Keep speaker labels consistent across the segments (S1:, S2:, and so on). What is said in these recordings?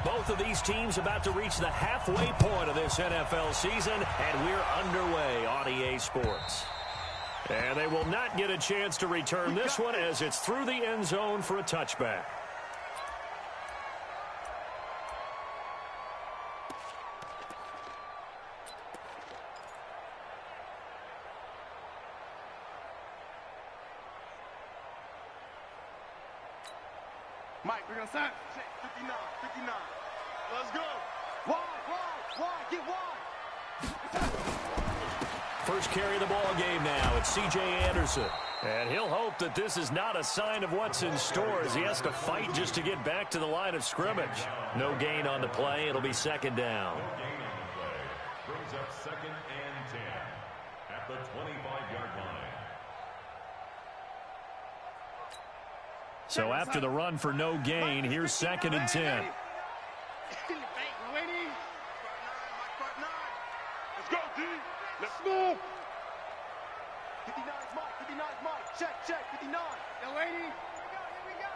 S1: Both of these teams about to reach the halfway point of this NFL season, and we're underway on EA Sports. And they will not get a chance to return this one as it's through the end zone for a touchback.
S2: Mike, we're going to sign. 59, 59. Let's go. Wide, get wide.
S1: First carry of the ball game now. It's C.J. Anderson. And he'll hope that this is not a sign of what's in store as he has to fight just to get back to the line of scrimmage. No gain on the play. It'll be second down.
S3: No gain on the play. Brings up 2nd and 10 at the 25-yard line.
S1: So after the run for no gain, here's 2nd and 10.
S2: Let's go, D. Let's move. 59 is Mike. 59 is Mike. Check. 59. Yo, lady. Here we go.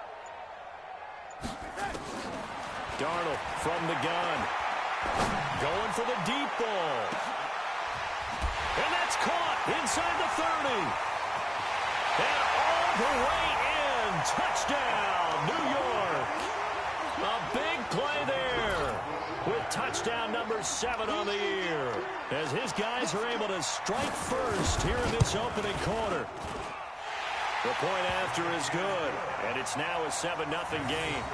S1: Darnold from the gun. Going for the deep ball. And that's caught inside the 30. And all the way in. Touchdown, New York. A big play there with touchdown number 7 on the year as his guys are able to strike first here in this opening quarter. The point after is good, and it's now a 7-0 game.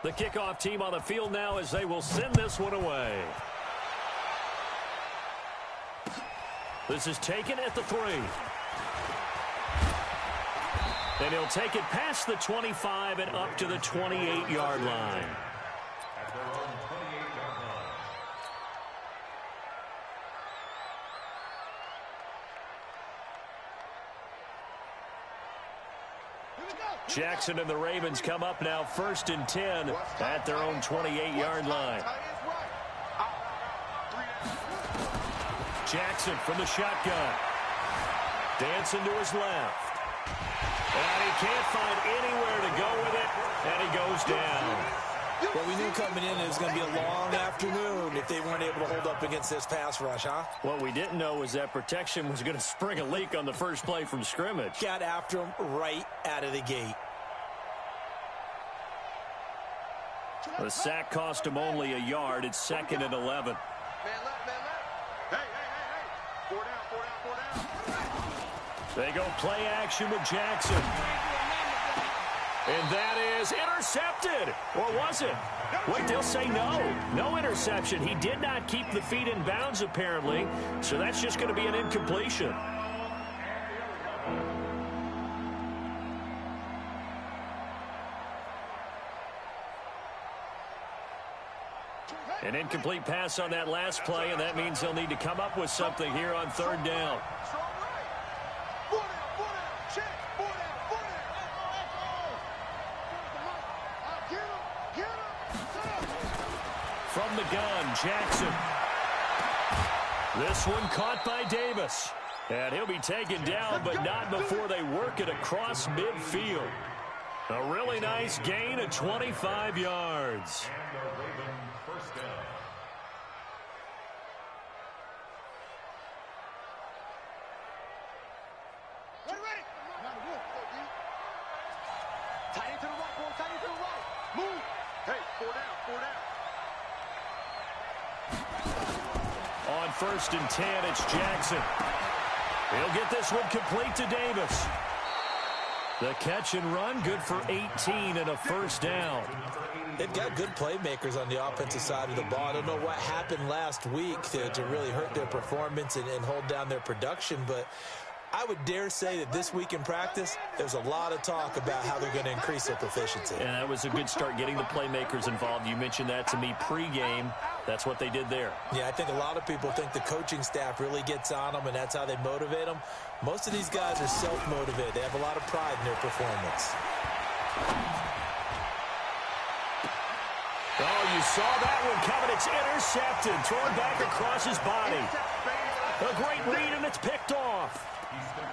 S1: The kickoff team on the field now as they will send this one away. This is taken at the 3. And he'll take it past the 25 and up to the 28-yard line.
S3: At their own 28-yard line.
S1: Jackson and the Ravens come up now 1st and 10 at their own 28-yard line. Jackson from the shotgun. Dancing to his left. And he can't find anywhere to go with it, and he goes down.
S4: Well, we knew coming in it was going to be a long afternoon if they weren't able to hold up against this pass rush, huh?
S1: What we didn't know was that protection was going to spring a leak on the first play from scrimmage.
S4: Got after him right out of the gate.
S1: The sack cost him only a yard. It's 2nd and 11.
S2: Hey. 4 down.
S1: They go play action with Jackson. And that is intercepted. Or was it? Wait, they'll say no. No interception. He did not keep the feet in bounds, apparently. So that's just going to be an incompletion. An incomplete pass on that last play, and that means they'll need to come up with something here on 3rd down. From the gun, Jackson. This one caught by Davis. And he'll be taken down, but not before they work it across midfield. A really nice gain of 25 yards.
S3: And the Raven first down.
S2: Tight end to the right, boy. Tight end to the right. Move. Hey, 4 down.
S1: On 1st and 10, it's Jackson. He'll get this one complete to Davis. The catch and run, good for 18 and a first down.
S4: They've got good playmakers on the offensive side of the ball. I don't know what happened last week to really hurt their performance and hold down their production, but I would dare say that this week in practice, there's a lot of talk about how they're going to increase their proficiency.
S1: And that was a good start getting the playmakers involved. You mentioned that to me pregame. That's what they did there.
S4: Yeah, I think a lot of people think the coaching staff really gets on them, and that's how they motivate them. Most of these guys are self-motivated. They have a lot of pride in their performance.
S1: Oh, you saw that one coming. It's intercepted. Thrown back across his body. A great read, and it's picked off.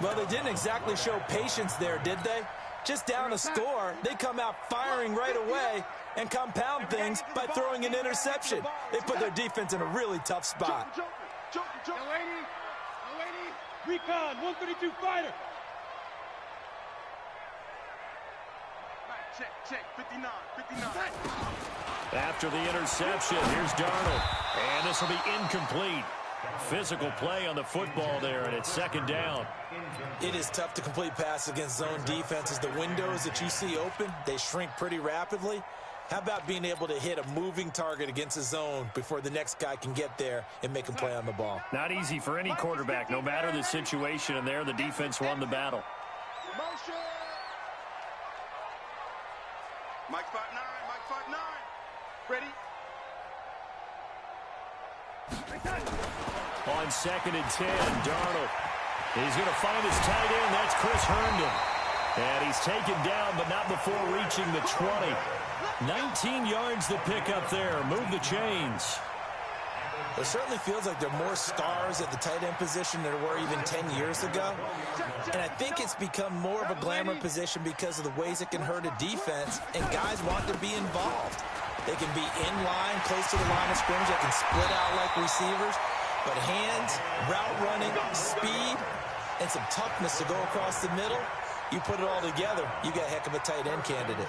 S4: Well, they didn't exactly show patience there, did they? Just down a score, they come out firing right away and compound things by throwing an interception. They put their defense in a really tough spot.
S2: Recon, 132 fighter. Check, 59.
S1: After the interception, here's Darnold. And this will be incomplete. Physical play on the football there, and it's second down.
S4: It is tough to complete passes against zone defenses. The windows that you see open, they shrink pretty rapidly. How about being able to hit a moving target against a zone before the next guy can get there and make him play on the ball?
S1: Not easy for any quarterback, no matter the situation, and there the defense won the battle.
S2: Motion. Mike 5'9", Ready?
S1: On 2nd and 10, Darnold. He's going to find his tight end. That's Chris Herndon. And he's taken down, but not before reaching the 20. 19 yards to pick up there. Move the chains.
S4: It certainly feels like there are more stars at the tight end position than there were even 10 years ago. And I think it's become more of a glamour position because of the ways it can hurt a defense, and guys want to be involved. They can be in line, close to the line of scrimmage. They can split out like receivers. But hands, route running, speed, and some toughness to go across the middle, you put it all together, you got a heck of a tight end candidate.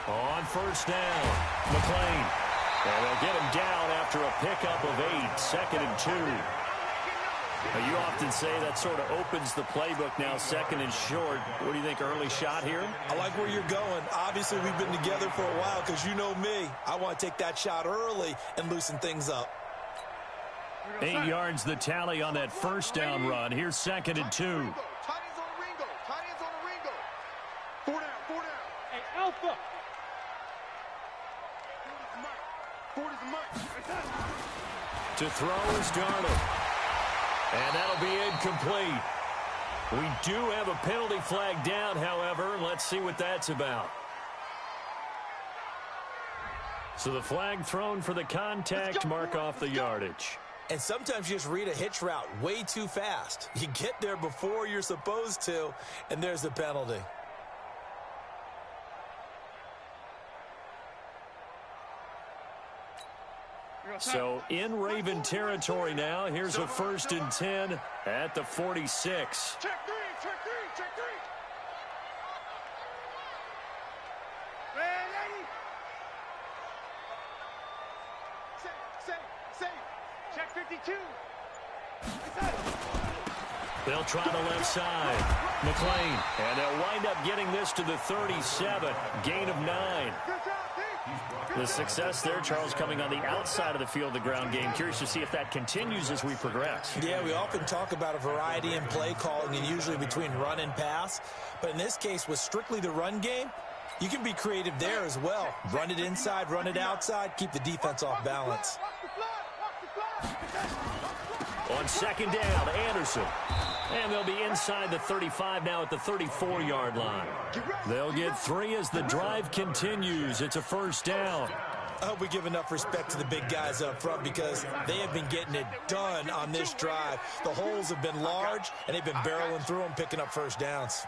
S1: On first down, McLean. And they'll get him down after a pickup of 8, 2nd and 2. Now, you often say that sort of opens the playbook now, 2nd and short. What do you think, early shot here?
S4: I like where you're going. Obviously, we've been together for a while because you know me. I want to take that shot early and loosen things up.
S1: 8 yards the tally on that first down run. Here's 2nd and 2.
S2: Tight ends on the Ringo. 4 down. Hey, Alpha. 40's the mic.
S1: To throw is Darnold. And that'll be incomplete. We do have a penalty flag down, however. Let's see what that's about. So the flag thrown for the contact, mark off the yardage.
S4: And sometimes you just read a hitch route way too fast. You get there before you're supposed to, and there's the penalty.
S1: So in Raven territory now. Here's a 1st and 10 at the 46.
S2: Check three. Ready? Safe. Check 52.
S1: They'll try the left side. McLean. And they'll wind up getting this to the 37. Gain of 9. The success there, Charles, coming on the outside of the field, the ground game. Curious to see if that continues as we progress.
S4: Yeah, we often talk about a variety in play calling and usually between run and pass. But in this case, with strictly the run game, you can be creative there as well. Run it inside, run it outside, keep the defense off balance.
S1: On 2nd down, Anderson. And they'll be inside the 35 now at the 34-yard line. They'll get 3 as the drive continues. It's a 1st down.
S4: I hope we give enough respect to the big guys up front because they have been getting it done on this drive. The holes have been large, and they've been barreling through them, picking up 1st downs.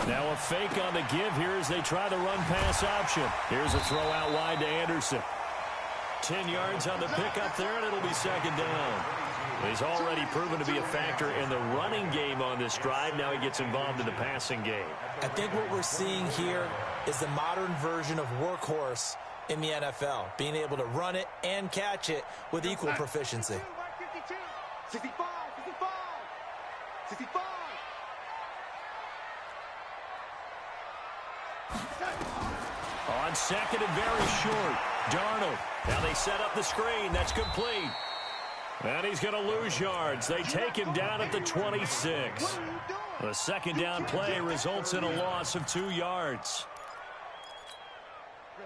S1: Now a fake on the give here as they try the run-pass option. Here's a throw out wide to Anderson. 10 yards on the pickup there, and it'll be 2nd down. He's already proven to be a factor in the running game on this drive. Now he gets involved in the passing game.
S4: I think what we're seeing here is the modern version of workhorse in the NFL, being able to run it and catch it with equal proficiency.
S2: 65, 65, 65.
S1: On second and very short, Darnold. Now they set up the screen. That's complete. And he's going to lose yards. They take him down at the 26. The second down play results in a loss of 2 yards.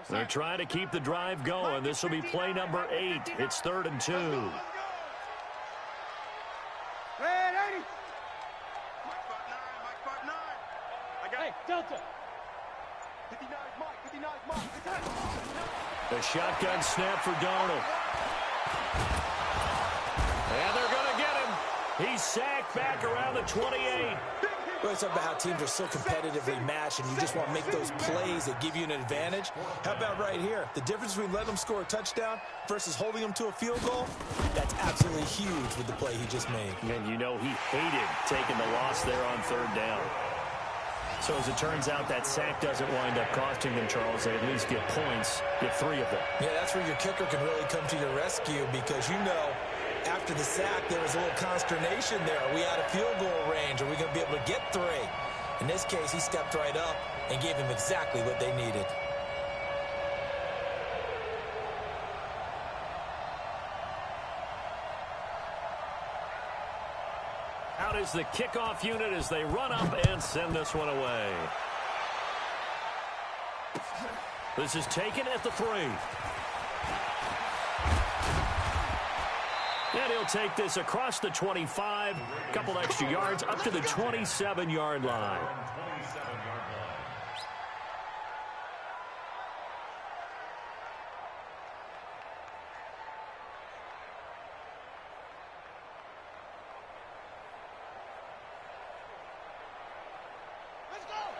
S1: They're trying to keep the drive going. This will be play number 8. It's 3rd and 2.
S2: Hey, Delta. 59 Mike, 59 Mike.
S1: The shotgun snap for Darnold. And they're going to get him. He's sacked back around the 28.
S4: We always talk about how teams are so competitively matched and you just want to make those plays that give you an advantage. How about right here? The difference between letting them score a touchdown versus holding them to a field goal, that's absolutely huge with the play he just made.
S1: And you know he hated taking the loss there on 3rd down. So as it turns out, that sack doesn't wind up costing them, Charles. They at least get points, get 3 of them.
S4: Yeah, that's where your kicker can really come to your rescue because you know after the sack there was a little consternation there. Are we out of field goal range? Are we going to be able to get 3? In this case, he stepped right up and gave him exactly what they needed.
S1: Out is the kickoff unit as they run up and send this one away. This is taken at the 3. And he'll take this across the 25, a couple extra yards up to the 27-yard line.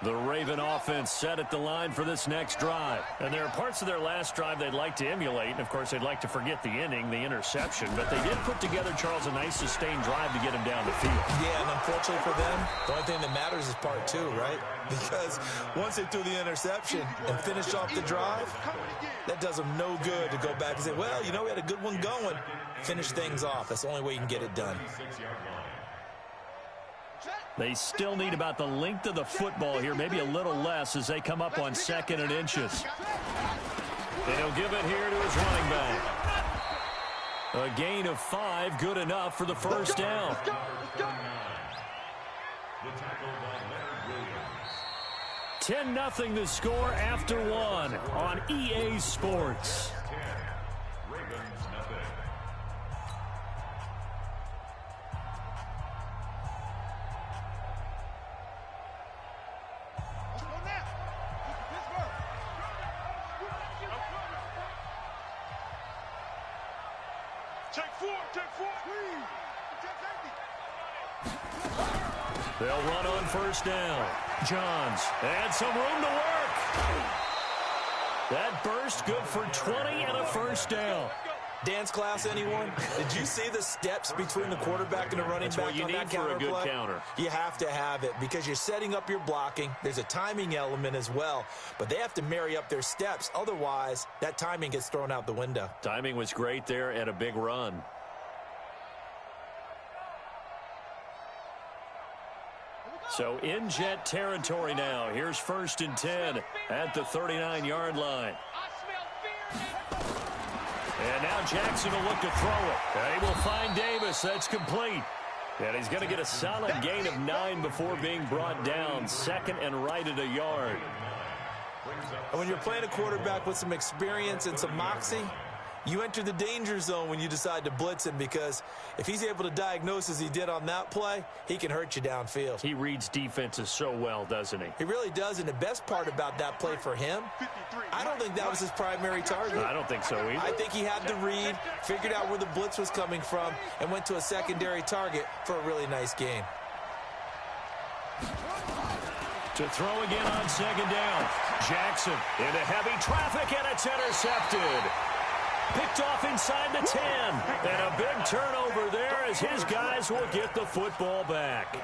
S1: The Raven offense set at the line for this next drive. And there are parts of their last drive they'd like to emulate. And, of course, they'd like to forget the inning, the interception. But they did put together, Charles, a nice sustained drive to get him down the field.
S4: Yeah, and unfortunately for them, the only thing that matters is part 2, right? Because once they threw the interception and finished off the drive, that does them no good to go back and say, well, you know, we had a good one going. Finish things off. That's the only way you can get it done.
S1: They still need about the length of the football here, maybe a little less as they come up on 2nd and inches. And he'll give it here to his running back. A gain of 5, good enough for the first down. 10-0 the score after 1 on EA Sports. They'll run on first down. Johns and some room to work. That burst good for 20 and a first down.
S4: Dance class, anyone? Did you see the steps between the quarterback and the running back
S1: what you
S4: on
S1: need
S4: that
S1: for
S4: counter
S1: a good
S4: play?
S1: counter.
S4: You have to have it because you're setting up your blocking. There's a timing element as well, but they have to marry up their steps. Otherwise, that timing gets thrown out the window.
S1: Timing was great there and a big run. So in Jet territory now. Here's 1st and 10 at the 39-yard line. And now Jackson will look to throw it. And he will find Davis. That's complete. And he's going to get a solid gain of 9 before being brought down. 2nd and right at a yard.
S4: And when you're playing a quarterback with some experience and some moxie, you enter the danger zone when you decide to blitz him because if he's able to diagnose as he did on that play, he can hurt you downfield.
S1: He reads defenses so well, doesn't he?
S4: He really does, and the best part about that play for him, I don't think that was his primary target.
S1: I don't think so either.
S4: I think he had the read, figured out where the blitz was coming from, and went to a secondary target for a really nice game.
S1: To throw again on 2nd down. Jackson into heavy traffic, and it's intercepted. Picked off inside the 10. And a big turnover there as his guys will get the football back.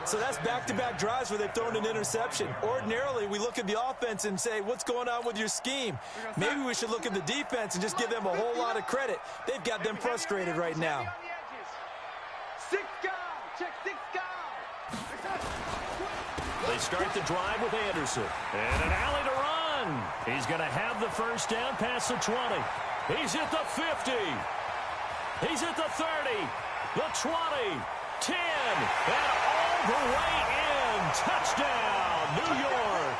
S4: So that's back-to-back drives where they've thrown an interception. Ordinarily, we look at the offense and say, what's going on with your scheme? Maybe we should look at the defense and just give them a whole lot of credit. They've got them frustrated right now.
S2: 6 guys. Check 6 guys.
S1: They start the drive with Anderson. And an alley to run. He's going to have the first down past the 20. He's at the 50. He's at the 30. The 20. 10. And all the way in. Touchdown, New York.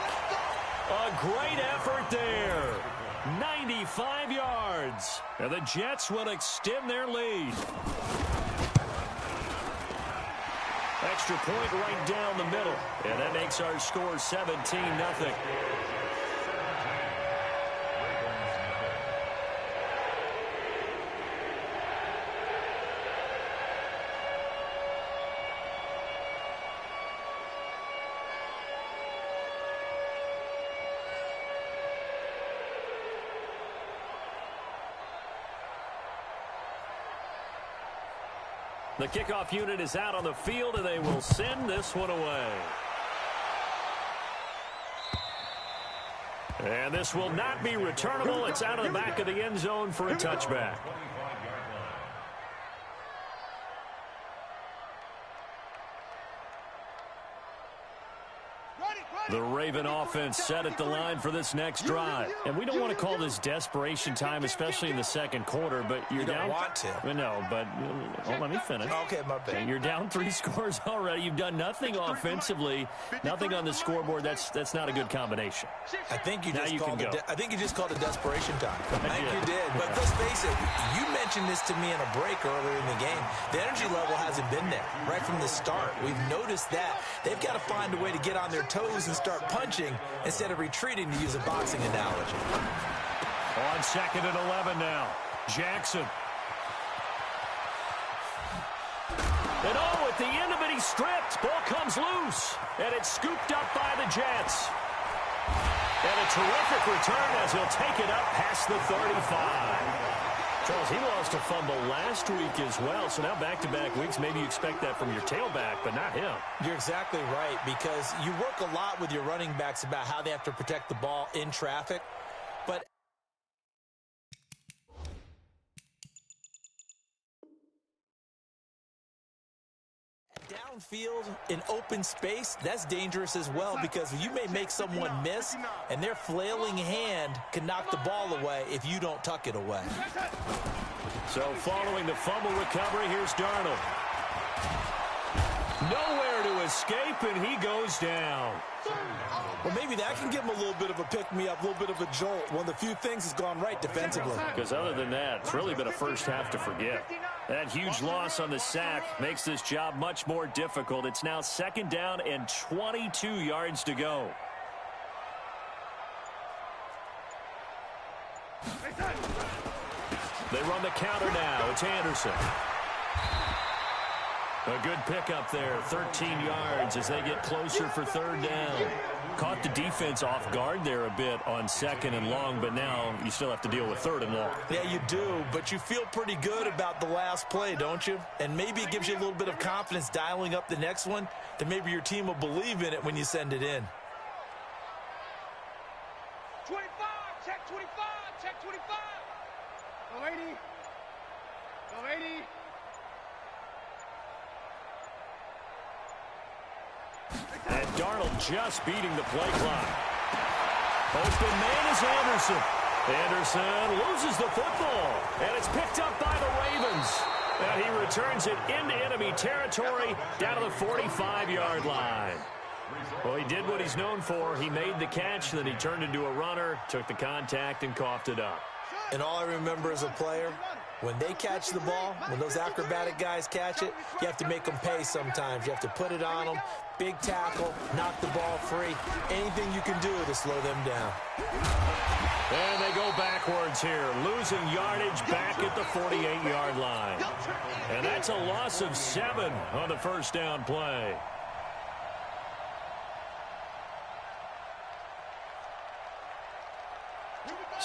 S1: A great effort there. 95 yards. And the Jets will extend their lead. Extra point right down the middle. And that makes our score 17-0. The kickoff unit is out on the field, and they will send this one away. And this will not be returnable. It's out of the back of the end zone for a touchback. The Raven offense set at the line for this next drive. And we don't want to call this desperation time, especially in the second quarter, but you're down.
S4: You don't want to.
S1: No, but let me finish.
S4: Okay, my bad.
S1: You're down 3 scores already. You've done nothing offensively, nothing on the scoreboard. That's not a good combination.
S4: I think you just called it desperation time. I think you did. But let's face it, you mentioned this to me in a break earlier in the game. The energy level hasn't been there right from the start. We've noticed that. They've got to find a way to get on their toes and start punching instead of retreating, to use a boxing analogy.
S1: On 2nd and 11 now. Jackson. And at the end of it, he's stripped. Ball comes loose. And it's scooped up by the Jets. And a terrific return as he'll take it up past the 35. Charles, he lost a fumble last week as well, so now back-to-back weeks, maybe you expect that from your tailback, but not him.
S4: You're exactly right, because you work a lot with your running backs about how they have to protect the ball in traffic, but downfield in open space, that's dangerous as well, because you may make someone miss, and their flailing hand can knock the ball away if you don't tuck it away.
S1: So following the fumble recovery, here's Darnold. Nowhere to escape, and he goes down.
S4: Well, maybe that can give him a little bit of a pick-me-up, a little bit of a jolt. One of the few things has gone right defensively.
S1: Because other than that, it's really been a first half to forget. That huge loss on the sack makes this job much more difficult. It's now 2nd down and 22 yards to go. They run the counter now. It's Anderson. A good pickup there, 13 yards as they get closer for 3rd down. Caught the defense off guard there a bit on 2nd and long, but now you still have to deal with 3rd and long.
S4: Yeah, you do, but you feel pretty good about the last play, don't you? And maybe it gives you a little bit of confidence dialing up the next one, that maybe your team will believe in it when you send it in.
S2: 25, check 25, check 25. Go 80. Go 80.
S1: And Darnold just beating the play clock. Open man is Anderson. Anderson loses the football, and it's picked up by the Ravens. And he returns it into enemy territory down to the 45-yard line. Well, he did what he's known for. He made the catch, then he turned into a runner, took the contact, and coughed it up.
S4: And all I remember as a player, when they catch the ball, when those acrobatic guys catch it, you have to make them pay sometimes. You have to put it on them, big tackle, knock the ball free. Anything you can do to slow them down.
S1: And they go backwards here, losing yardage back at the 48-yard line. And that's a loss of 7 on the 1st down play.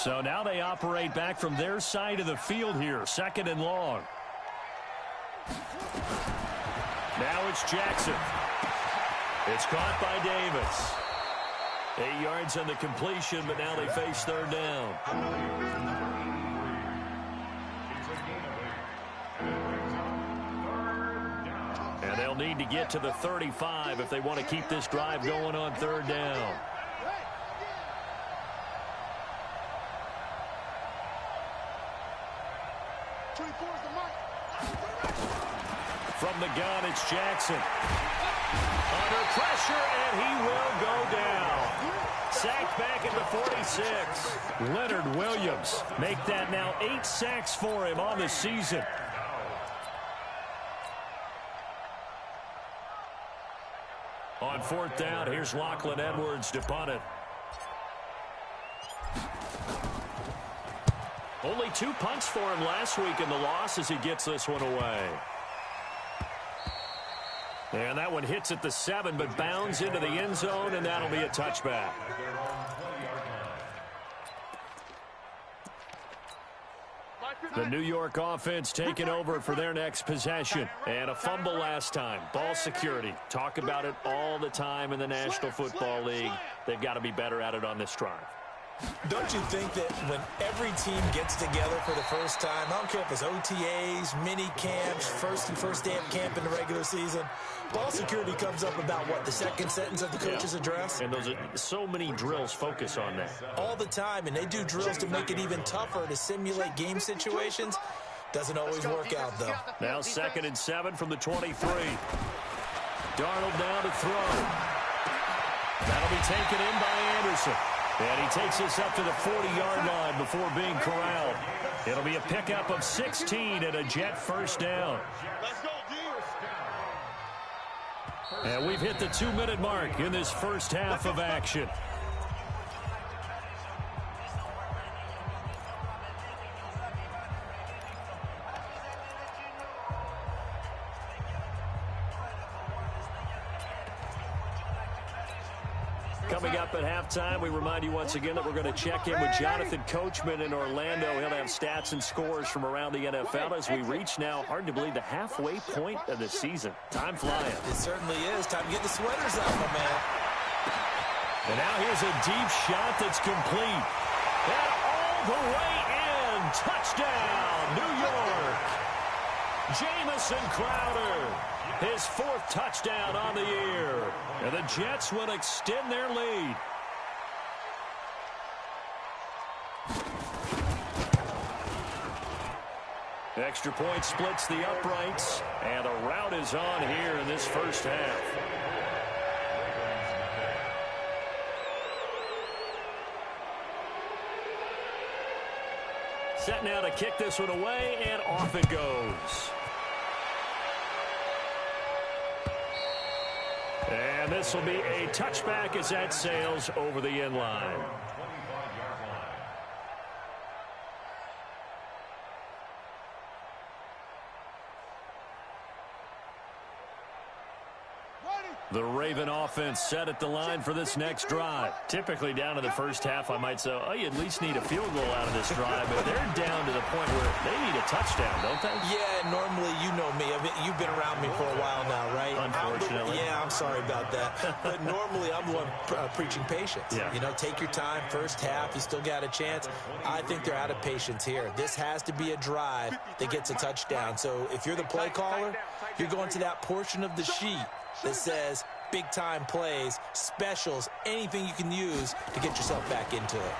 S1: So now they operate back from their side of the field here, second and long. Now it's Jackson. It's caught by Davis. 8 yards on the completion, but now they face third down. And they'll need to get to the 35 if they want to keep this drive going on third down. From the gun, it's Jackson. Under pressure, and he will go down. Sacked back at the 46. Leonard Williams make that now 8 sacks for him on the season. On fourth down, here's Lachlan Edwards to punt it. Only 2 punts for him last week in the loss as he gets this one away. And that one hits at the 7, but bounds into the end zone, and that'll be a touchback. The New York offense taking over for their next possession. And a fumble last time. Ball security. Talk about it all the time in the National Football League. They've got to be better at it on this drive.
S4: Don't you think that when every team gets together for the first time, I don't care if it's OTAs, mini camps, first day of camp in the regular season, ball security comes up about, what, the second sentence of the coach's address?
S1: And those are so many drills focus on that.
S4: All the time, and they do drills to make it even tougher to simulate game situations. Doesn't always work out, though.
S1: Now 2nd and 7 from the 23. Darnold now to throw. That'll be taken in by Anderson. And he takes us up to the 40-yard line before being corralled. It'll be a pickup of 16 and a Jet first down. And we've hit the 2-minute mark in this first half of action. Coming up at halftime, we remind you once again that we're going to check in with Jonathan Coachman in Orlando. He'll have stats and scores from around the NFL as we reach now, hard to believe, the halfway point of the season. Time flying.
S4: It certainly is. Time to get the sweaters out, my man.
S1: And now here's a deep shot that's complete. And all the way in. Touchdown, New York. Jamison Crowder. His 4th touchdown on the year. And the Jets will extend their lead. Extra point splits the uprights. And a rout is on here in this first half. Set now to kick this one away, and off it goes. And this will be a touchback as that sails over the end line. The Raven offense set at the line for this next drive. Typically down to the first half, I might say, oh, you at least need a field goal out of this drive. But they're down to the point where they need a touchdown, don't they?
S4: Yeah, normally, you know me. You've been around me for a while now, right?
S1: Unfortunately.
S4: I'm sorry about that. But normally, I'm the one preaching patience.
S1: Yeah.
S4: You know, take your time. First half, you still got a chance. I think they're out of patience here. This has to be a drive that gets a touchdown. So if you're the play caller, you're going to that portion of the sheet that says big-time plays, specials, anything you can use to get yourself back into it.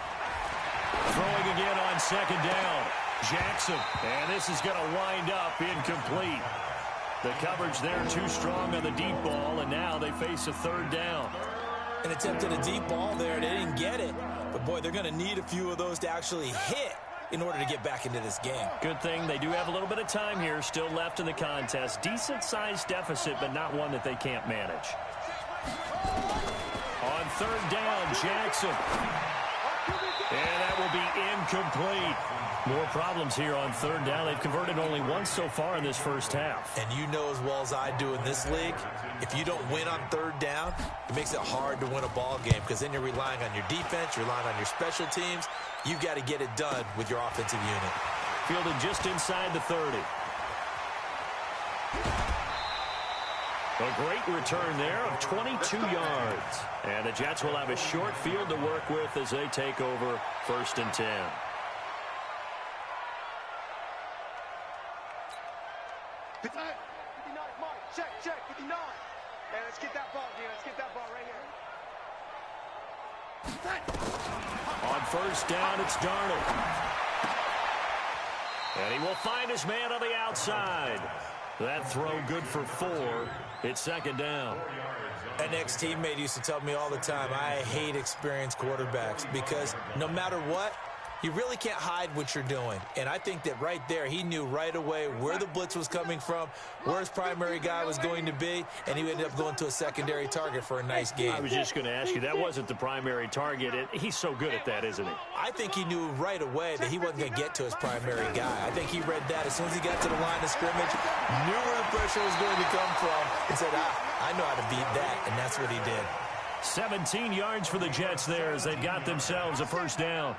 S1: Throwing again on 2nd down. Jackson, and this is going to wind up incomplete. The coverage there too strong on the deep ball, and now they face a 3rd down.
S4: An attempt at a deep ball there, they didn't get it. But, boy, they're going to need a few of those to actually hit in order to get back into this game.
S1: Good thing they do have a little bit of time here still left in the contest. Decent-sized deficit, but not one that they can't manage. On 3rd down, Jackson. And that will be incomplete. More problems here on third down. They've converted only once so far in this first half.
S4: And you know as well as I do in this league, if you don't win on third down, it makes it hard to win a ball game because then you're relying on your defense, you're relying on your special teams. You've got to get it done with your offensive unit.
S1: Fielded just inside the 30. A great return there of 22 yards. And the Jets will have a short field to work with as they take over 1st and 10.
S2: Check, 59. Hey, let's get that ball, dude. Let's get that ball right here.
S1: On 1st down, it's Darnold. And he will find his man on the outside. That throw good for 4. It's 2nd down.
S4: An ex-teammate used to tell me all the time, I hate experienced quarterbacks because no matter what, you really can't hide what you're doing. And I think that right there, he knew right away where the blitz was coming from, where his primary guy was going to be, and he ended up going to a secondary target for a nice game.
S1: I was just going to ask you, that wasn't the primary target. He's so good at that, isn't he?
S4: I think he knew right away that he wasn't going to get to his primary guy. I think he read that as soon as he got to the line of scrimmage, knew where the pressure was going to come from, and said, I know how to beat that, and that's what he did.
S1: 17 yards for the Jets there as they've got themselves a 1st down.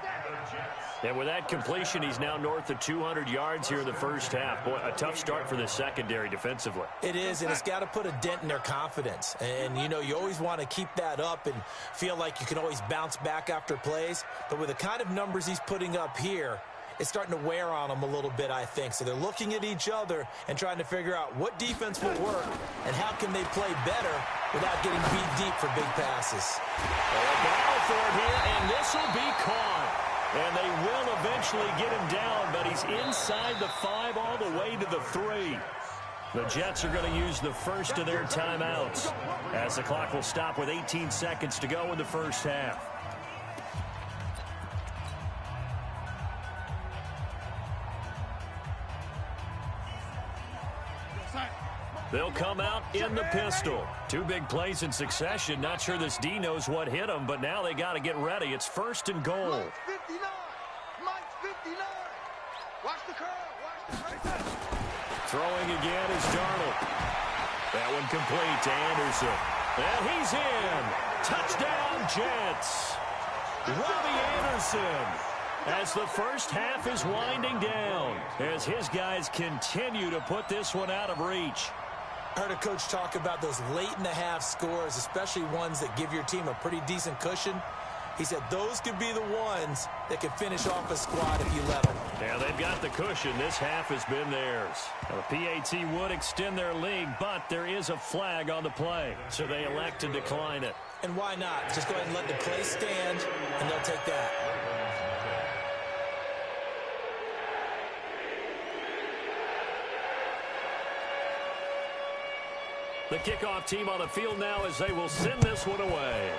S1: And with that completion, he's now north of 200 yards here in the first half. Boy, a tough start for the secondary defensively.
S4: It is, and it's got to put a dent in their confidence. And, you know, you always want to keep that up and feel like you can always bounce back after plays. But with the kind of numbers he's putting up here, it's starting to wear on them a little bit, I think. So they're looking at each other and trying to figure out what defense will work and how can they play better without getting beat deep for big passes.
S1: A battle for it here, and this will be caught. And they will eventually get him down, but he's inside the 5 all the way to the 3. The Jets are going to use the first of their timeouts as the clock will stop with 18 seconds to go in the first half. They'll come out in the pistol. 2 big plays in succession. Not sure this D knows what hit him, but now they got to get ready. It's 1st and goal.
S2: Mike's 59. Mike's 59. Watch the curve.
S1: Throwing again is Darnold. That one complete to Anderson. And he's in. Touchdown, Jets. Robbie Anderson. As the first half is winding down, as his guys continue to put this one out of reach.
S4: I heard a coach talk about those late-in-the-half scores, especially ones that give your team a pretty decent cushion. He said those could be the ones that can finish off a squad if you let them.
S1: Yeah, they've got the cushion. This half has been theirs. Now, the PAT would extend their lead, but there is a flag on the play, so they elect to decline it.
S4: And why not? Just go ahead and let the play stand, and they'll take that.
S1: The kickoff team on the field now as they will send this one away.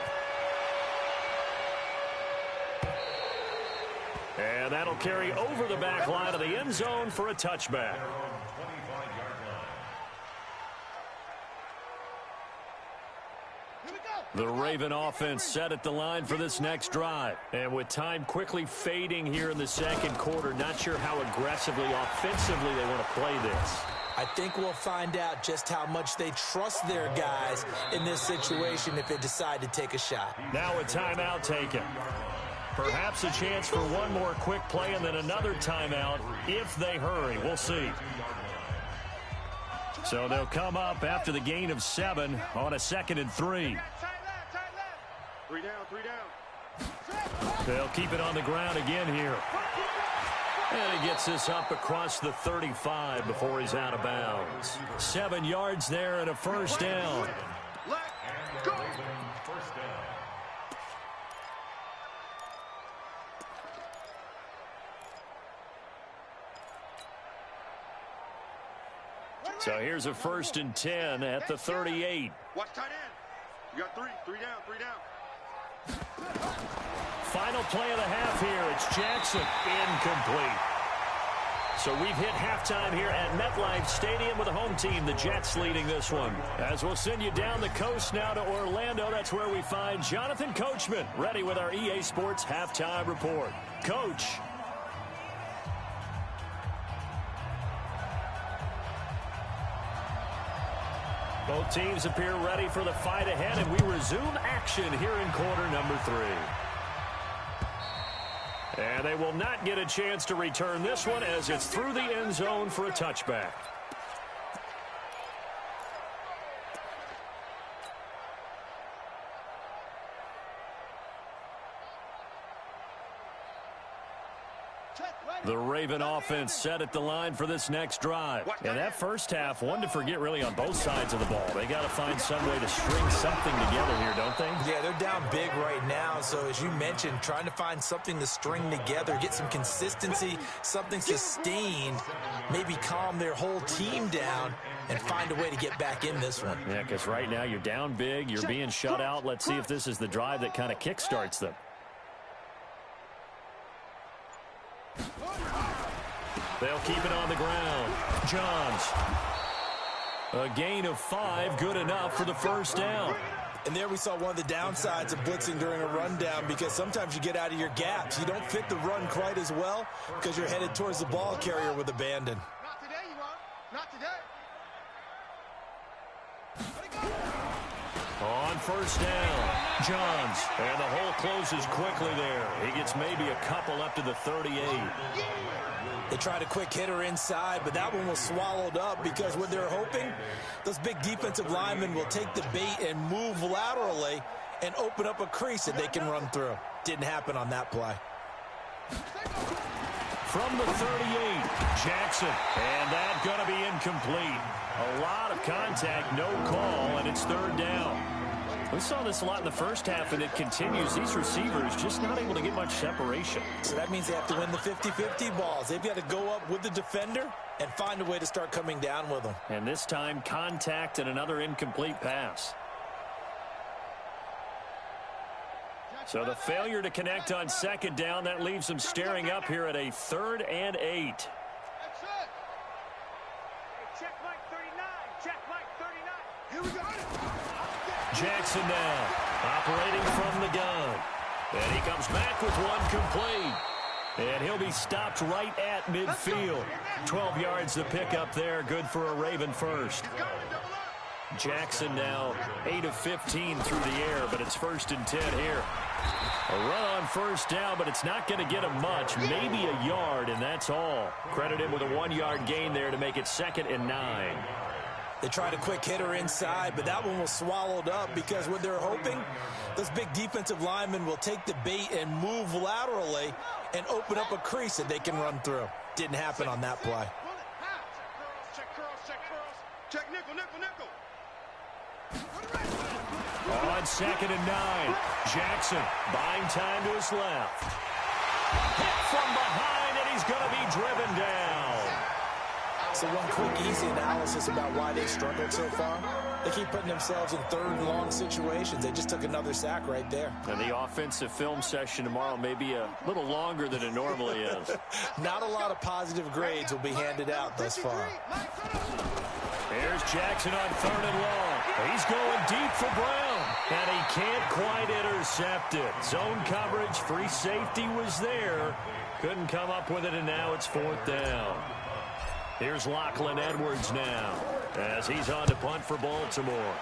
S1: And that'll carry over the back line of the end zone for a touchback. The Raven offense set at the line for this next drive. And with time quickly fading here in the second quarter, not sure how aggressively, offensively they want to play this.
S4: I think we'll find out just how much they trust their guys in this situation if they decide to take a shot.
S1: Now a timeout taken. Perhaps a chance for one more quick play and then another timeout if they hurry. We'll see. So they'll come up after the gain of 7 on a 2nd and 3.
S2: 3 down.
S1: They'll keep it on the ground again here. And he gets this up across the 35 before he's out of bounds. 7 yards there and a 1st down.
S2: Let go.
S1: So here's a 1st and 10 at the 38.
S2: Watch tight end. You got 3 down.
S1: Final play of the half here. It's Jackson. Incomplete. So we've hit halftime here at MetLife Stadium with the home team, the Jets, leading this one. As we'll send you down the coast now to Orlando, that's where we find Jonathan Coachman, ready with our EA Sports halftime report. Coach. Both teams appear ready for the fight ahead, and we resume action here in quarter number 3. And they will not get a chance to return this one as it's through the end zone for a touchback. The Raven offense set at the line for this next drive. And that first half, one to forget really on both sides of the ball. They got to find some way to string something together here, don't they?
S4: Yeah, they're down big right now. So as you mentioned, trying to find something to string together, get some consistency, something sustained, maybe calm their whole team down and find a way to get back in this one.
S1: Yeah, because right now you're down big, you're being shut out. Let's see if this is the drive that kind of kickstarts them. They'll keep it on the ground. Johns. A gain of 5, good enough for the first down.
S4: And there we saw one of the downsides of blitzing during a rundown, because sometimes you get out of your gaps. You don't fit the run quite as well because you're headed towards the ball carrier with abandon.
S2: Not today, you are. Not today.
S1: On first down, Johns. And the hole closes quickly there. He gets maybe a couple up to the 38.
S4: They tried a quick hitter inside, but that one was swallowed up because what they're hoping, those big defensive linemen will take the bait and move laterally and open up a crease that they can run through. Didn't happen on that play.
S1: From the 38, Jackson. And that's going to be incomplete. A lot of contact, no call, and it's third down. We saw this a lot in the first half, and it continues. These receivers just not able to get much separation.
S4: So that means they have to win the 50-50 balls. They've got to go up with the defender and find a way to start coming down with them.
S1: And this time, contact and another incomplete pass. So the failure to connect on second down, that leaves them staring up here at a 3rd and 8.
S2: That's it. Check Mike 39. Check Mike 39. Here we go.
S1: Jackson now, operating from the gun. And he comes back with one complete. And he'll be stopped right at midfield. 12 yards to pick up there, good for a Raven first. Jackson now 8 of 15 through the air, but it's 1st and 10 here. A run on first down, but it's not going to get him much, maybe a yard, and that's all. Credit him with a 1-yard gain there to make it 2nd and 9.
S4: They tried a quick hitter inside, but that one was swallowed up because what they're hoping, those big defensive linemen will take the bait and move laterally and open up a crease that they can run through. Didn't happen on that play.
S2: Check curls, check curls. Check nickel, nickel, nickel.
S1: On 2nd and 9, Jackson buying time to his left. Hit from behind, and he's going to be driven down.
S4: So one quick, easy analysis about why they've struggled so far. They keep putting themselves in 3rd and long situations. They just took another sack right there.
S1: And the offensive film session tomorrow may be a little longer than it normally is.
S4: Not a lot of positive grades will be handed out thus far.
S1: Here's Jackson on 3rd and long. He's going deep for Brown. And he can't quite intercept it. Zone coverage, free safety was there. Couldn't come up with it, and now it's 4th down. Here's Lachlan Edwards now as he's on to punt for Baltimore.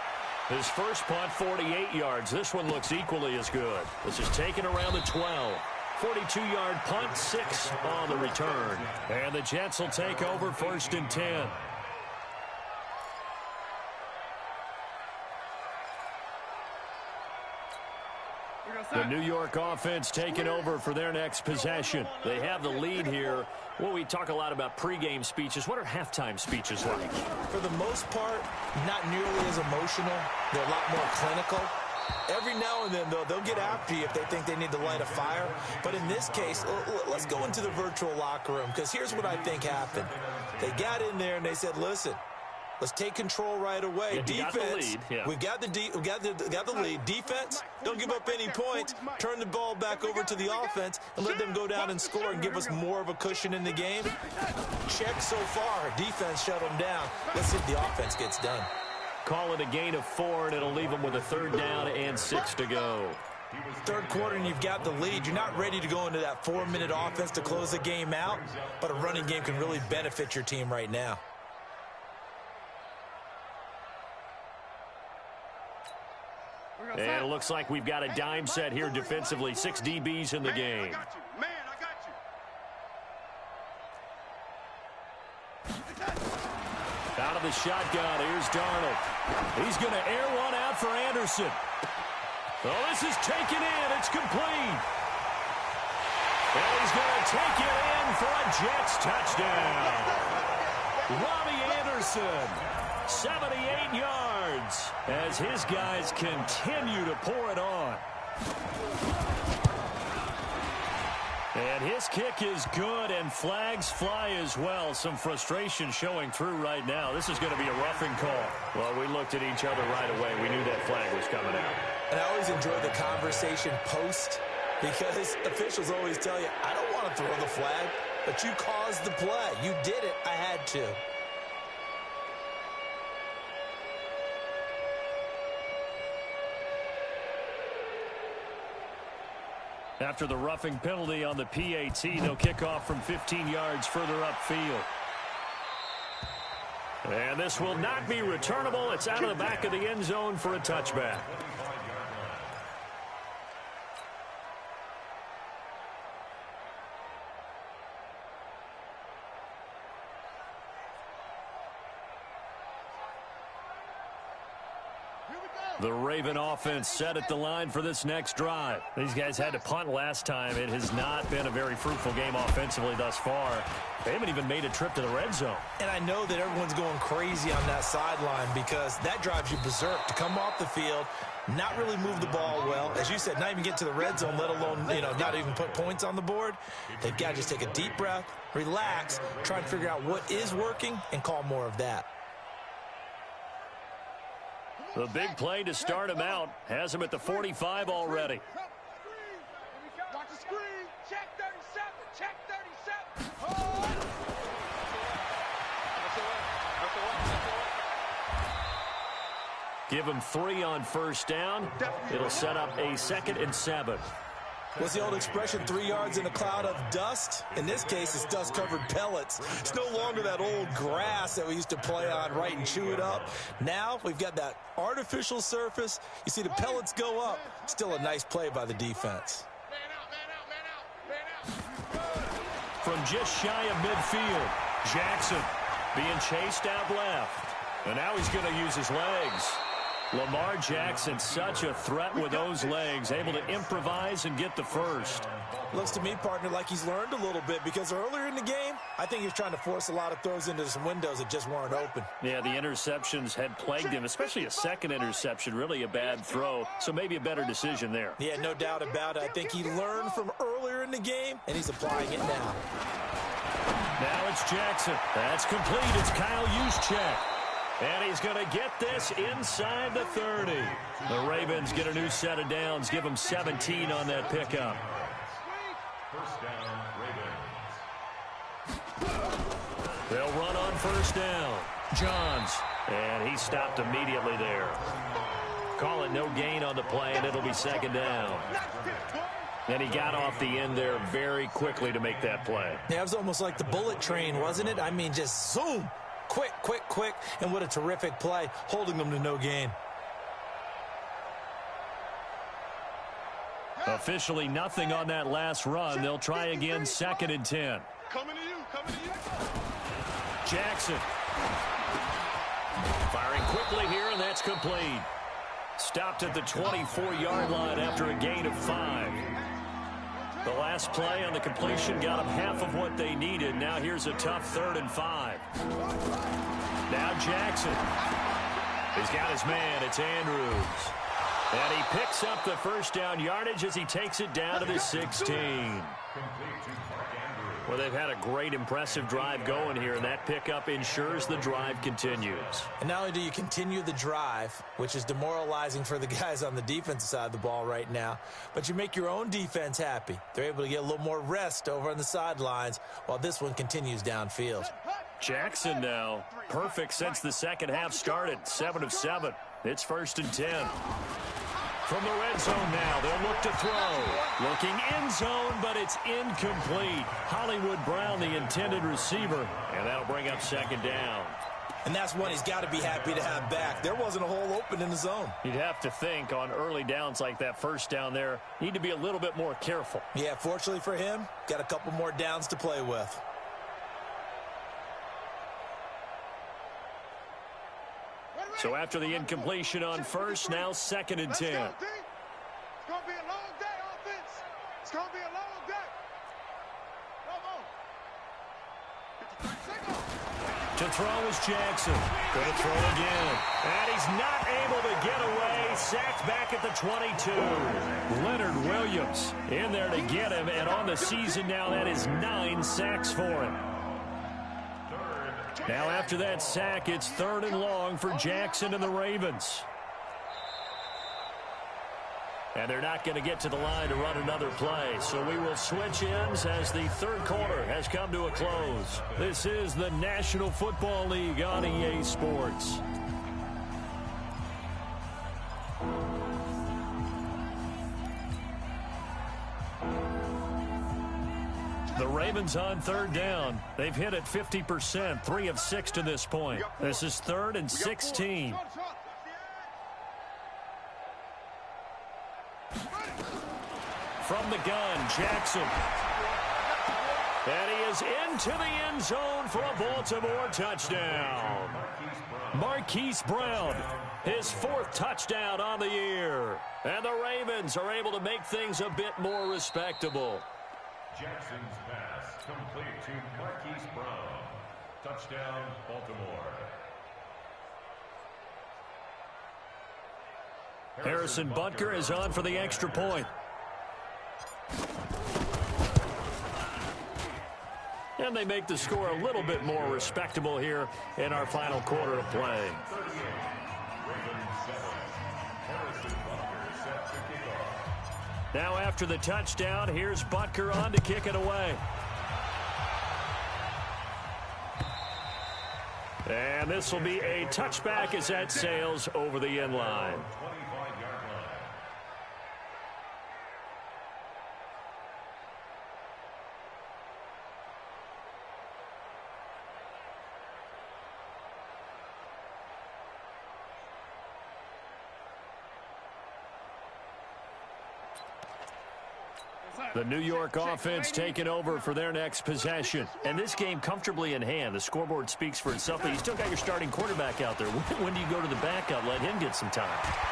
S1: His first punt, 48 yards. This one looks equally as good. This is taken around the 12. 42-yard punt, 6 on the return. And the Jets will take over 1st and 10. The New York offense taking over for their next possession. They have the lead here. Well, we talk a lot about pregame speeches. What are halftime speeches like?
S4: For the most part, not nearly as emotional. They're a lot more clinical. Every now and then, though, they'll get after you if they think they need to light a fire. But in this case, let's go into the virtual locker room, because here's what I think happened. They got in there and they said, listen, Let's take control right away.
S1: Yeah,
S4: Defense,
S1: we got the lead.
S4: we got the lead. Defense, don't give up any points. Turn the ball back over to the offense and let them go down and score and give us more of a cushion in the game. Check so far. Defense shut them down. Let's see if the offense gets done.
S1: Call it a gain of 4, and it'll leave them with a 3rd down and 6 to go.
S4: Third quarter, and you've got the lead. You're not ready to go into that 4-minute offense to close the game out, but a running game can really benefit your team right now.
S1: And it looks like we've got a dime set here defensively. 6 DBs in the game. Out of the shotgun, here's Darnold. He's going to air one out for Anderson. Oh, this is taken in. It's complete. And he's going to take it in for a Jets touchdown. Robbie Anderson, 78 yards, as his guys continue to pour it on. And his kick is good, and flags fly as well. Some frustration showing through right now. This is going to be a roughing call. Well, we looked at each other right away. We knew that flag was coming out.
S4: And I always enjoy the conversation post, because officials always tell you, I don't want to throw the flag, but you caused the play. You did it. I had to.
S1: After the roughing penalty on the PAT, they'll kick off from 15 yards further upfield. And this will not be returnable. It's out of the back of the end zone for a touchback. The Raven offense set at the line for this next drive. These guys had to punt last time. It has not been a very fruitful game offensively thus far. They haven't even made a trip to the red zone.
S4: And I know that everyone's going crazy on that sideline, because that drives you berserk to come off the field, not really move the ball well. As you said, not even get to the red zone, let alone, not even put points on the board. They've got to just take a deep breath, relax, try and figure out what is working, and call more of that.
S1: The big play to start him out has him at the 45 already.
S2: Watch the screen. Check 37. Check 37.
S1: Give him 3 on first down. It'll set up a 2nd and 7.
S4: What's the old expression, 3 yards in a cloud of dust? In this case, it's dust-covered pellets. It's no longer that old grass that we used to play on, right, and chew it up. Now we've got that artificial surface. You see the pellets go up. Still a nice play by the defense.
S1: From just shy of midfield, Jackson being chased out left. And now he's going to use his legs. Lamar Jackson, such a threat with those legs, able to improvise and get the first.
S4: Looks to me, partner, like he's learned a little bit, because earlier in the game, I think he was trying to force a lot of throws into some windows that just weren't open.
S1: Yeah, the interceptions had plagued him, especially a second interception, really a bad throw, so maybe a better decision there.
S4: Yeah, no doubt about it. I think he learned from earlier in the game, and he's applying it now.
S1: Now it's Jackson. That's complete. It's Kyle Juszczyk. And he's going to get this inside the 30. The Ravens get a new set of downs. Give them 17 on that pickup.
S3: First down, Ravens.
S1: They'll run on first down. Johns. And he stopped immediately there. Call it no gain on the play, and it'll be 2nd down. And he got off the end there very quickly to make that play.
S4: Yeah, it was almost like the bullet train, wasn't it? I mean, just zoom. Quick, quick, quick, and what a terrific play, holding them to no gain.
S1: Officially nothing on that last run. They'll try again, 2nd and 10.
S2: Coming to you, coming to you.
S1: Jackson. Firing quickly here, and that's complete. Stopped at the 24-yard line after a gain of 5. The last play on the completion got them half of what they needed. Now here's a tough 3rd and 5. Now Jackson. He's got his man. It's Andrews. And he picks up the first down yardage as he takes it down to the 16. Well, they've had a great, impressive drive going here, and that pickup ensures the drive continues.
S4: And not only do you continue the drive, which is demoralizing for the guys on the defensive side of the ball right now, but you make your own defense happy. They're able to get a little more rest over on the sidelines while this one continues downfield.
S1: Jackson now, perfect since the second half started, 7 of 7. It's 1st and 10. From the red zone now, they'll look to throw. Looking end zone, but it's incomplete. Hollywood Brown, the intended receiver, and that'll bring up 2nd down.
S4: And that's one he's got to be happy to have back. There wasn't a hole open in the zone.
S1: You'd have to think on early downs like that first down there, need to be a little bit more careful.
S4: Yeah, fortunately for him, got a couple more downs to play with.
S1: So after the incompletion on first, now 2nd and 10.
S2: It's going to be a long day, offense. It's going to be a long day.
S1: To throw is Jackson. Going to throw again. And he's not able to get away. Sacked back at the 22. Leonard Williams in there to get him. And on the season now, that is 9 sacks for him. Now after that sack, it's 3rd and long for Jackson and the Ravens. And they're not going to get to the line to run another play. So we will switch ends as the 3rd quarter has come to a close. This is the National Football League on EA Sports. The Ravens on 3rd down. They've hit it 50%, 3 of 6 to this point. This is 3rd and 16. From the gun, Jackson. And he is into the end zone for a Baltimore touchdown. Marquise Brown, his 4th touchdown on the year. And the Ravens are able to make things a bit more respectable.
S3: Jackson's pass complete to Marquise Brown. Touchdown, Baltimore.
S1: Harrison Butker is on for the extra point. And they make the score a little bit more respectable here in our final quarter of play. Now after the touchdown, here's Butker on to kick it away. And this will be a touchback as that sails over the end line. The New York offense taking over for their next possession. And this game comfortably in hand. The scoreboard speaks for itself, but you still got your starting quarterback out there. When do you go to the backup, let him get some time?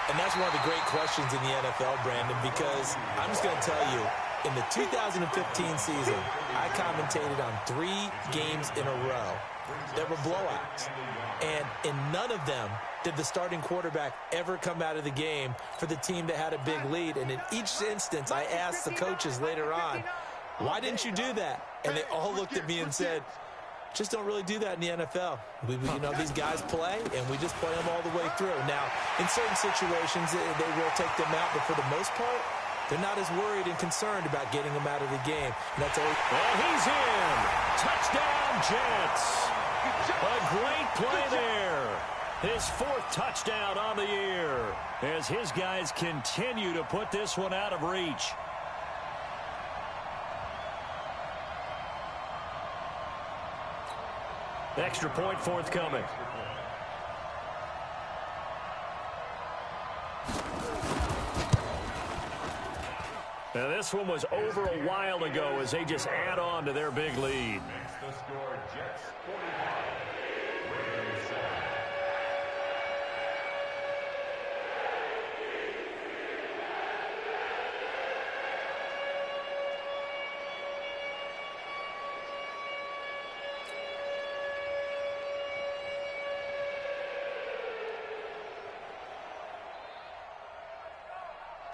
S4: And that's one of the great questions in the NFL, Brandon, because I'm just going to tell you, in the 2015 season, I commentated on 3 games in a row that were blowouts. And in none of them did the starting quarterback ever come out of the game for the team that had a big lead. And in each instance, I asked the coaches later on, why didn't you do that? And they all looked at me and said, just don't really do that in the NFL. These guys play, and we just play them all the way through. Now, in certain situations, they will take them out, but for the most part, they're not as worried and concerned about getting them out of the game. And that's always.
S1: And he's in. Touchdown, Jets. A great play there. His 4th touchdown on the year as his guys continue to put this one out of reach. Extra point forthcoming. Now this one was over a while ago as they just add on to their big lead.
S3: Makes the score Jets 45, Ravens 7.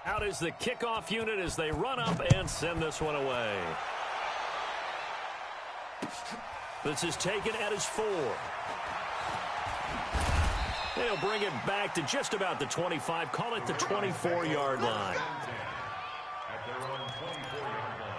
S1: Out is the kickoff unit as they run up and send this one away. This is taken at his 4. They'll bring it back to just about the 25. Call it the 24-yard line.
S3: At their own 24-yard line.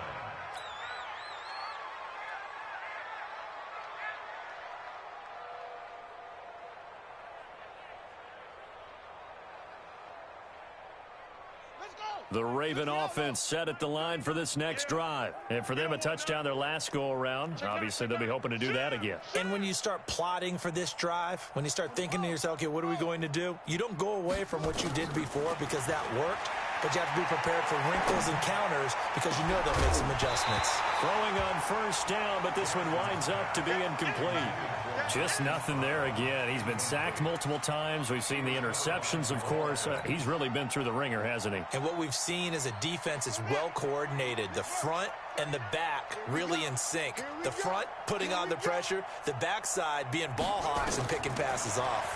S1: The Raven offense set at the line for this next drive. And for them, a touchdown their last go-around. Obviously, they'll be hoping to do that again.
S4: And when you start plotting for this drive, when you start thinking to yourself, okay, what are we going to do? You don't go away from what you did before because that worked, but you have to be prepared for wrinkles and counters because you know they'll make some adjustments.
S1: Throwing on first down, but this one winds up to be incomplete. Just nothing there again. He's been sacked multiple times. We've seen the interceptions, of course. He's really been through the ringer, hasn't he?
S4: And what we've seen is a defense that's well coordinated. The front and the back really in sync. The front putting on the pressure, the backside being ball hawks and picking passes off.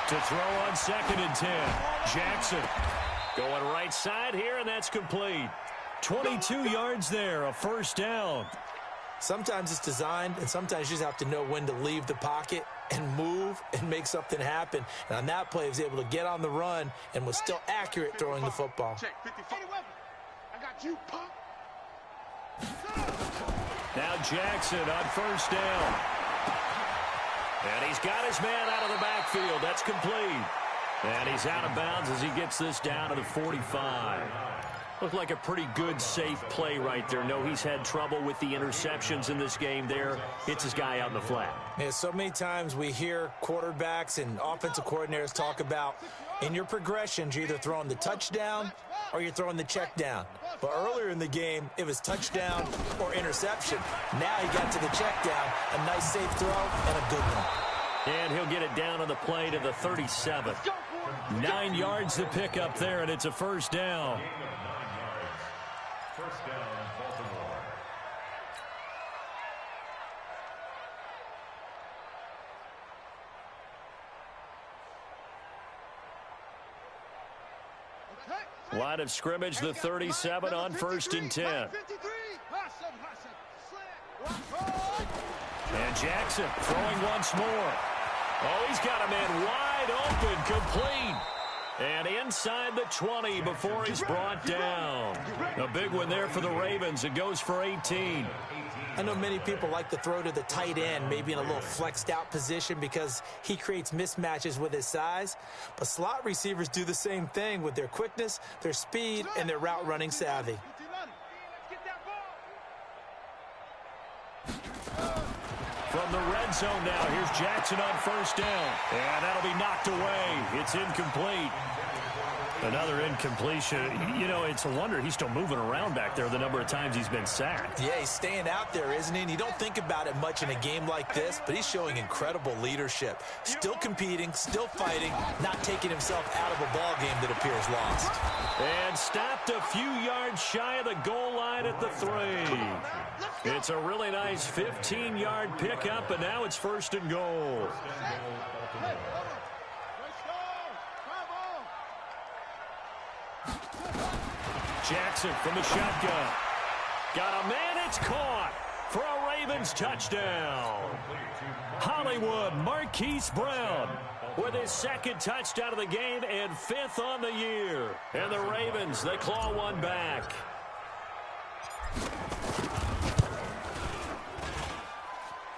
S1: To throw on 2nd and 10. Jackson going right side here, and that's complete. 22 yards there, a first down.
S4: Sometimes it's designed, and sometimes you just have to know when to leave the pocket and move and make something happen. And on that play, he was able to get on the run and was still accurate throwing the football.
S2: Check 55. I got you, punk.
S1: Now Jackson on first down. And he's got his man out of the backfield. That's complete. And he's out of bounds as he gets this down to the 45. Looked like a pretty good, safe play right there. No, he's had trouble with the interceptions in this game there. Hits his guy out in the flat.
S4: Yeah, so many times we hear quarterbacks and offensive coordinators talk about in your progressions, you're either throwing the touchdown or you're throwing the check down. But earlier in the game, it was touchdown or interception. Now he got to the check down, a nice safe throw and a good one.
S1: And he'll get it down on the play to the 37. 9 yards to pick up there, and it's a first down.
S3: First down, Baltimore.
S1: Line of scrimmage, the 37 on 1st and 10. And Jackson throwing once more. Oh, he's got a man wide open, complete. And inside the 20 before he's brought down. A big one there for the Ravens. It goes for 18.
S4: I know many people like to throw to the tight end, maybe in a little flexed out position because he creates mismatches with his size. But slot receivers do the same thing with their quickness, their speed, and their route running savvy.
S1: From the red zone now, here's Jackson on first down. And that'll be knocked away. It's incomplete. Another incompletion. You know, it's a wonder he's still moving around back there the number of times he's been sacked.
S4: Yeah, he's staying out there, isn't he? And you don't think about it much in a game like this, but he's showing incredible leadership. Still competing, still fighting, not taking himself out of a ball game that appears lost.
S1: And stopped a few yards shy of the goal line at the 3. It's a really nice 15-yard pickup, and now it's 1st and goal. Jackson from the shotgun. Got a man, it's caught for a Ravens touchdown. Hollywood Marquise Brown with his 2nd touchdown of the game and 5th on the year. And the Ravens, they claw one back.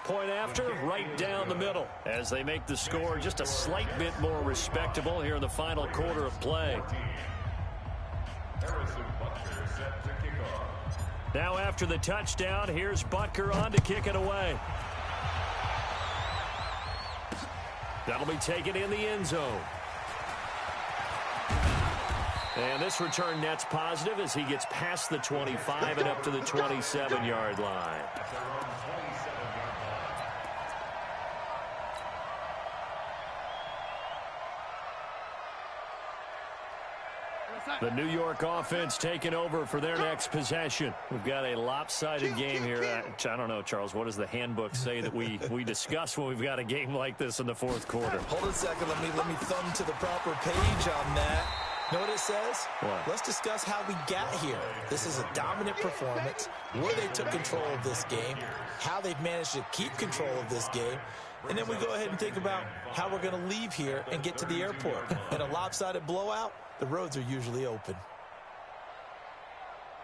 S1: Point after, right down the middle as they make the score just a slight bit more respectable here in the final quarter of play. Now after the touchdown, here's Butker on to kick it away. That'll be taken in the end zone. And this return net's positive as he gets past the 25 and up to the 27-yard line. The New York offense taking over for their next possession. We've got a lopsided game here. I don't know, Charles, what does the handbook say that we discuss when we've got a game like this in the 4th quarter?
S4: Hold a second. Let me thumb to the proper page on that. Know what it says?
S1: What?
S4: Let's discuss how we got here. This is a dominant performance, where they took control of this game, how they've managed to keep control of this game, and then we go ahead and think about how we're going to leave here and get to the airport. In a lopsided blowout, the roads are usually open.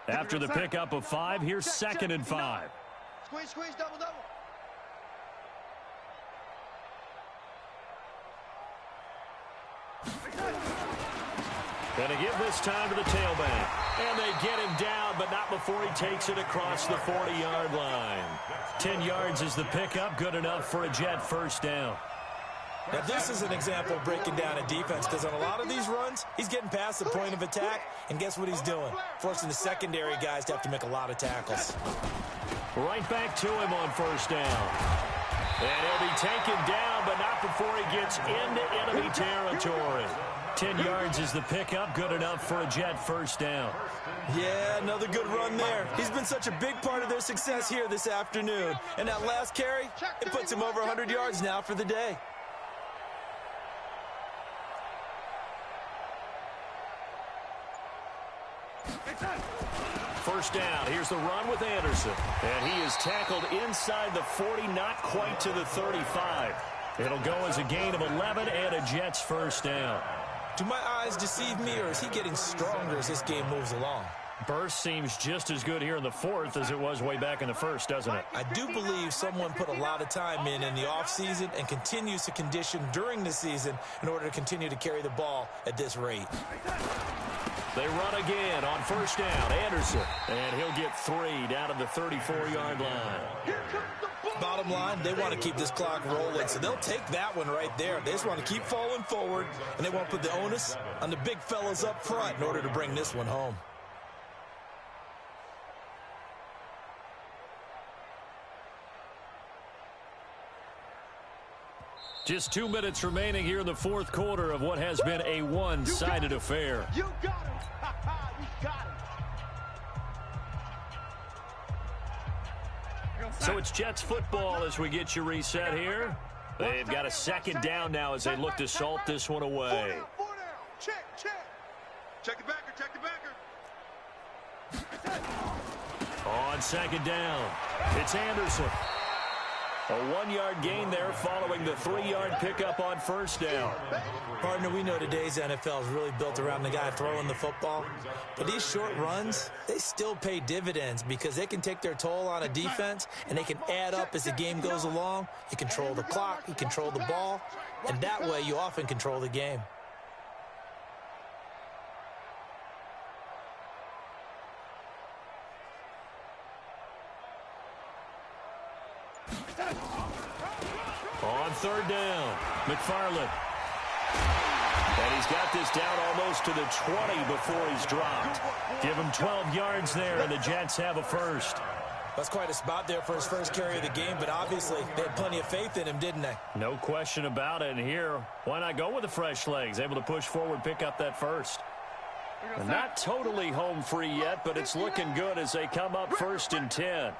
S1: After the pickup of 5, here's 2nd and 5.
S2: Squeeze, squeeze, double, double.
S1: Going to give this time to the tailback. And they get him down, but not before he takes it across the 40-yard line. 10 yards is the pickup, good enough for a Jet first down.
S4: Now, this is an example of breaking down a defense, because on a lot of these runs, he's getting past the point of attack, and guess what he's doing? Forcing the secondary guys to have to make a lot of tackles.
S1: Right back to him on first down. And he'll be taken down, but not before he gets into enemy territory. 10 yards is the pickup, good enough for a Jet first down.
S4: Yeah, another good run there. He's been such a big part of their success here this afternoon. And that last carry, it puts him over 100 yards now for the day.
S1: First down, here's the run with Anderson. And he is tackled inside the 40, not quite to the 35. It'll go as a gain of 11 and a Jets first down.
S4: Do my eyes deceive me, or is he getting stronger as this game moves along?
S1: Burst seems just as good here in the 4th as it was way back in the 1st, doesn't it?
S4: I do believe someone put a lot of time in the offseason and continues to condition during the season in order to continue to carry the ball at this rate.
S1: They run again on first down. Anderson. And he'll get 3 down at the 34-yard line.
S4: Bottom line, they want to keep this clock rolling, so they'll take that one right there. They just want to keep falling forward, and they want to put the onus on the big fellas up front in order to bring this one home.
S1: Just 2 minutes remaining here in the 4th quarter of what has been a one-sided affair.
S2: You got him. You got him.
S1: So it's Jets football as we get you reset here. They've got a 2nd down now as they look to salt this one away.
S2: 4 down. Check, check. Check the backer, check the backer.
S1: On 2nd down, it's Anderson. A 1-yard gain there following the 3-yard pickup on first down.
S4: Partner, we know today's NFL is really built around the guy throwing the football. But these short runs, they still pay dividends because they can take their toll on a defense and they can add up as the game goes along. You control the clock, you control the ball, and that way you often control the game.
S1: On 3rd down, McFarland. And he's got this down almost to the 20 before he's dropped. Give him 12 yards there, and the Jets have a first.
S4: That's quite a spot there for his first carry of the game, but obviously they had plenty of faith in him, didn't they?
S1: No question about it. And here, why not go with the fresh legs? Able to push forward, pick up that first. And not totally home free yet, but it's looking good as they come up 1st and 10.